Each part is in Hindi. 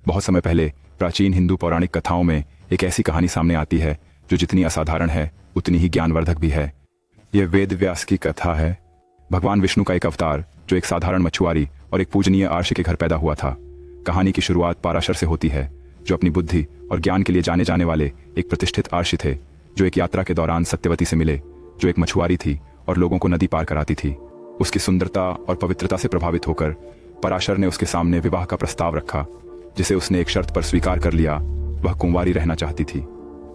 बहुत समय पहले प्राचीन हिंदू पौराणिक कथाओं में एक ऐसी कहानी सामने आती है जो जितनी असाधारण है उतनी ही ज्ञानवर्धक भी है। यह वेद व्यास की कथा है। भगवान विष्णु का एक अवतार जो एक साधारण मछुआरी और एक पूजनीय आर्षि के घर पैदा हुआ था। कहानी की शुरुआत पराशर से होती है, जो अपनी बुद्धि और ज्ञान के लिए जाने जाने वाले एक प्रतिष्ठित आर्षि थे, जो एक यात्रा के दौरान सत्यवती से मिले, जो एक मछुआरी थी और लोगों को नदी पार कराती थी। उसकी सुंदरता और पवित्रता से प्रभावित होकर पराशर ने उसके सामने विवाह का प्रस्ताव रखा, जिसे उसने एक शर्त पर स्वीकार कर लिया। वह कुंवारी रहना चाहती थी।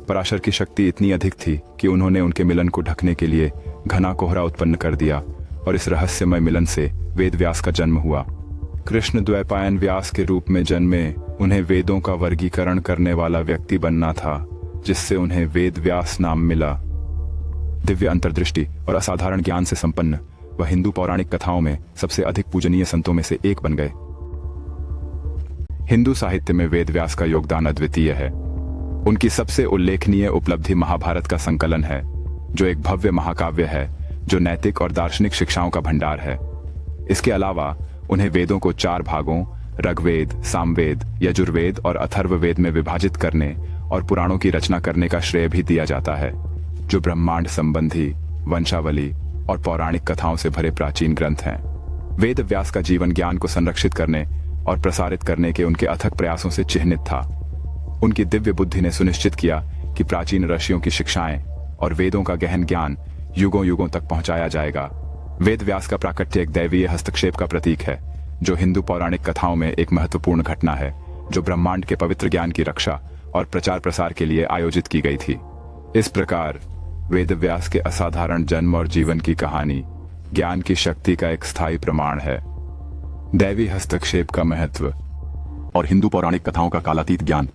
पराशर की शक्ति इतनी अधिक थी कि उन्होंने उनके मिलन को ढकने के लिए घना कोहरा उत्पन्न कर दिया और इस रहस्यमय मिलन से वेद व्यास का जन्म हुआ। कृष्ण द्वैपायन व्यास के रूप में जन्मे उन्हें वेदों का वर्गीकरण करने वाला व्यक्ति बनना था, जिससे उन्हें वेद व्यास नाम मिला। दिव्य अंतर्दृष्टि और असाधारण ज्ञान से संपन्न वह हिंदू पौराणिक कथाओं में सबसे अधिक पूजनीय संतों में से एक बन गए। हिंदू साहित्य में वेद व्यास का योगदान अद्वितीय है। उनकी सबसे उल्लेखनीय उपलब्धि महाभारत का संकलन है, जो एक भव्य महाकाव्य है जो नैतिक और दार्शनिक शिक्षाओं का भंडार है। इसके अलावा उन्हें वेदों को 4 भागों ऋग्वेद, सामवेद, यजुर्वेद और अथर्ववेद में विभाजित करने और पुराणों की रचना करने का श्रेय भी दिया जाता है, जो ब्रह्मांड संबंधी, वंशावली और पौराणिक कथाओं से भरे प्राचीन ग्रंथ हैं। वेद व्यास का जीवन ज्ञान को संरक्षित करने और प्रसारित करने के उनके अथक प्रयासों से चिह्नित था। उनकी दिव्य बुद्धि ने सुनिश्चित किया कि प्राचीन ऋषियों की शिक्षाएं और वेदों का गहन ज्ञान युगों युगों तक पहुंचाया जाएगा। वेद व्यास का प्राकट्य एक दैवीय हस्तक्षेप का प्रतीक है, जो हिंदू पौराणिक कथाओं में एक महत्वपूर्ण घटना है, जो ब्रह्मांड के पवित्र ज्ञान की रक्षा और प्रचार प्रसार के लिए आयोजित की गई थी। इस प्रकार वेद व्यास के असाधारण जन्म और जीवन की कहानी ज्ञान की शक्ति का एक स्थायी प्रमाण है। दैवी हस्तक्षेप का महत्व और हिंदू पौराणिक कथाओं का कालातीत ज्ञान।